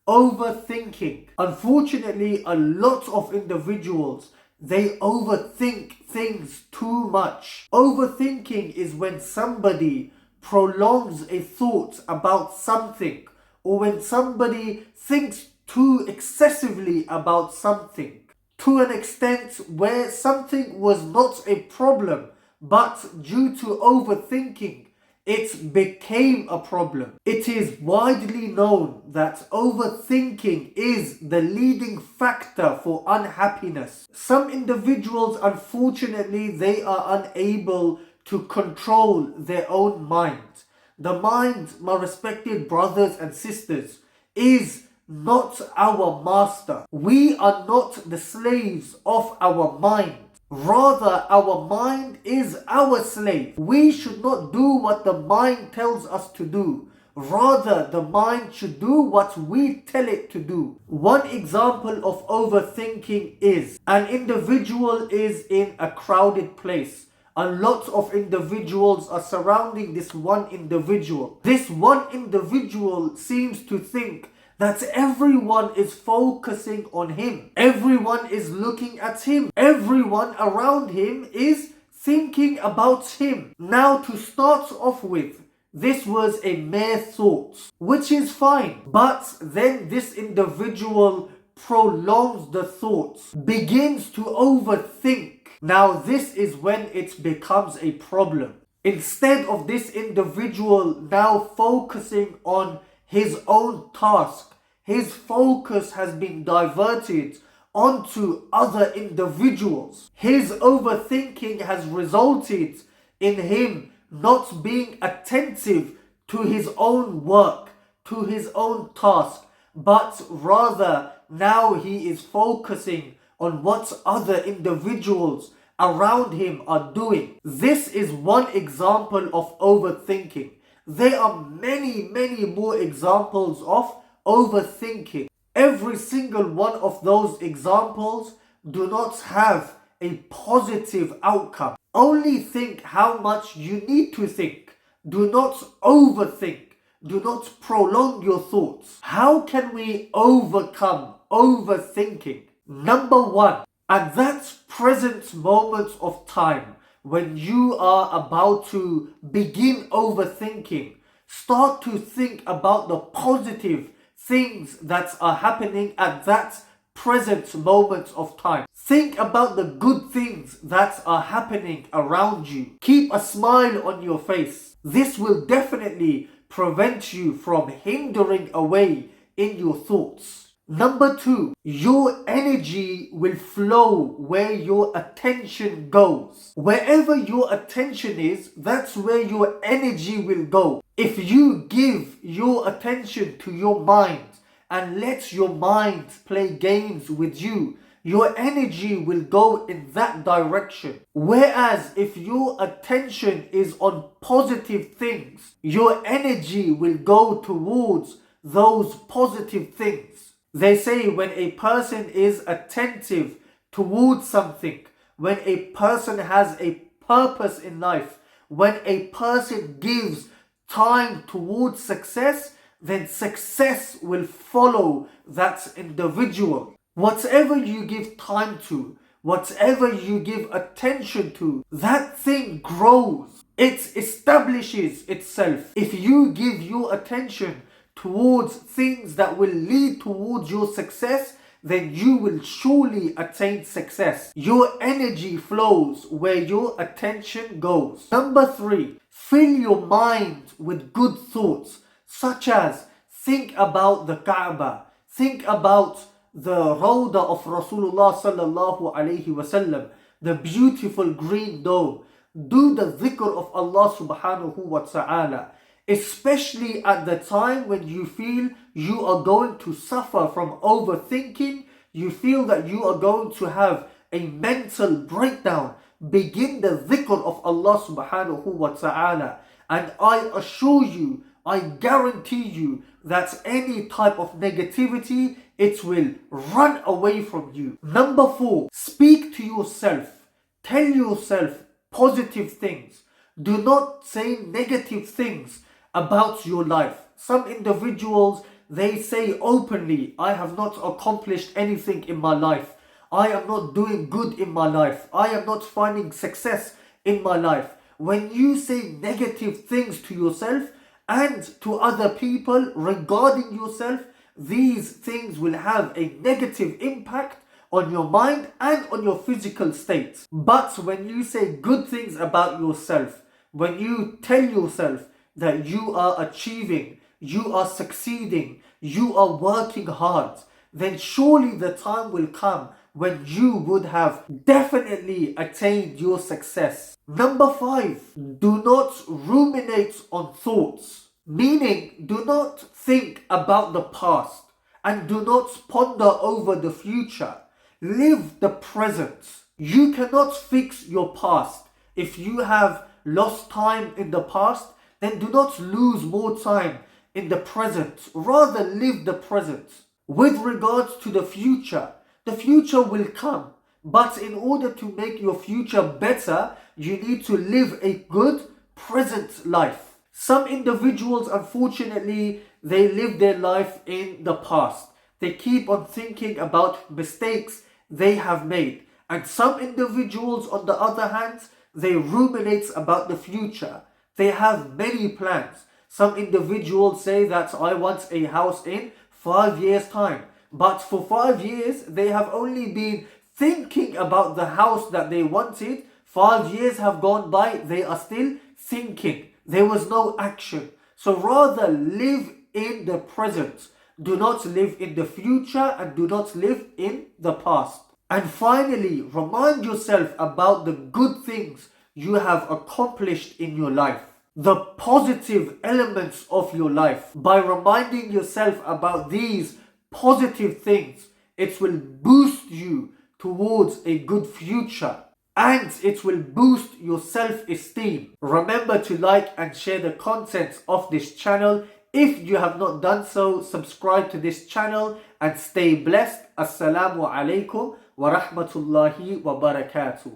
Overthinking. Unfortunately, a lot of individuals, they overthink things too much. Overthinking is when somebody prolongs a thought about something, or when somebody thinks too excessively about something, to an extent where something was not a problem, but due to overthinking, it became a problem. It is widely known that overthinking is the leading factor for unhappiness. Some individuals, unfortunately, they are unable to control their own mind. The mind, my respected brothers and sisters, is not our master. We are not the slaves of our mind. Rather, our mind is our slave. We should not do what the mind tells us to do. Rather, the mind should do what we tell it to do. One example of overthinking is an individual is in a crowded place. A lot of individuals are surrounding this one individual. This one individual seems to think that everyone is focusing on him. Everyone is looking at him. Everyone around him is thinking about him. Now, to start off with, this was a mere thought, which is fine. But then this individual prolongs the thoughts, begins to overthink. Now, this is when it becomes a problem. Instead of this individual now focusing on his own task, his focus has been diverted onto other individuals. His overthinking has resulted in him not being attentive to his own work, to his own task, but rather now he is focusing on what other individuals around him are doing. This is one example of overthinking. There are many more examples of overthinking. Every single one of those examples do not have a positive outcome. Only think how much you need to think. Do not overthink. Do not prolong your thoughts. How can we overcome overthinking? Number one, at that present moment of time, when you are about to begin overthinking, start to think about the positive things that are happening at that present moment of time. Think about the good things that are happening around you. Keep a smile on your face. This will definitely prevent you from hindering away in your thoughts. Number two, your energy will flow where your attention goes. Wherever your attention is, that's where your energy will go. If you give your attention to your mind and let your mind play games with you, your energy will go in that direction. Whereas if your attention is on positive things, your energy will go towards those positive things. They say when a person is attentive towards something, when a person has a purpose in life, when a person gives time towards success, then success will follow that individual. Whatever you give time to, whatever you give attention to, that thing grows. It establishes itself. If you give your attention towards things that will lead towards your success, then you will surely attain success. Your energy flows where your attention goes. Number three, fill your mind with good thoughts, such as think about the Kaaba, think about the Rawda of Rasulullah sallallahu alaihi wasallam, the beautiful green dome. Do the dhikr of Allah subhanahu wa ta'ala, especially at the time when you feel you are going to suffer from overthinking, you feel that you are going to have a mental breakdown. Begin the dhikr of Allah subhanahu wa ta'ala, and I assure you, I guarantee you that any type of negativity, it will run away from you. Number four, speak to yourself. Tell yourself positive things. Do not say negative things about your life. Some individuals, they say openly, I have not accomplished anything in my life. I am not doing good in my life. I am not finding success in my life. When you say negative things to yourself and to other people regarding yourself, these things will have a negative impact on your mind and on your physical state. But when you say good things about yourself, when you tell yourself that you are achieving, you are succeeding, you are working hard, then surely the time will come when you would have definitely attained your success. Number 5, do not ruminate on thoughts. Meaning, do not think about the past and do not ponder over the future. Live the present. You cannot fix your past. If you have lost time in the past, then do not lose more time in the present. Rather live the present. With regards to the future will come. But in order to make your future better, you need to live a good present life. Some individuals, unfortunately, they live their life in the past. They keep on thinking about mistakes they have made. And some individuals, on the other hand, they ruminate about the future. They have many plans. Some individuals say that I want a house in 5 years' time. But for 5 years, they have only been thinking about the house that they wanted. 5 years have gone by, they are still thinking. There was no action. So rather live in the present. Do not live in the future and do not live in the past. And finally, remind yourself about the good things you have accomplished in your life. The positive elements of your life. By reminding yourself about these positive things, it will boost you towards a good future. And it will boost your self-esteem. Remember to like and share the content of this channel. If you have not done so, subscribe to this channel and stay blessed. Assalamu alaikum wa rahmatullahi wa barakatuh.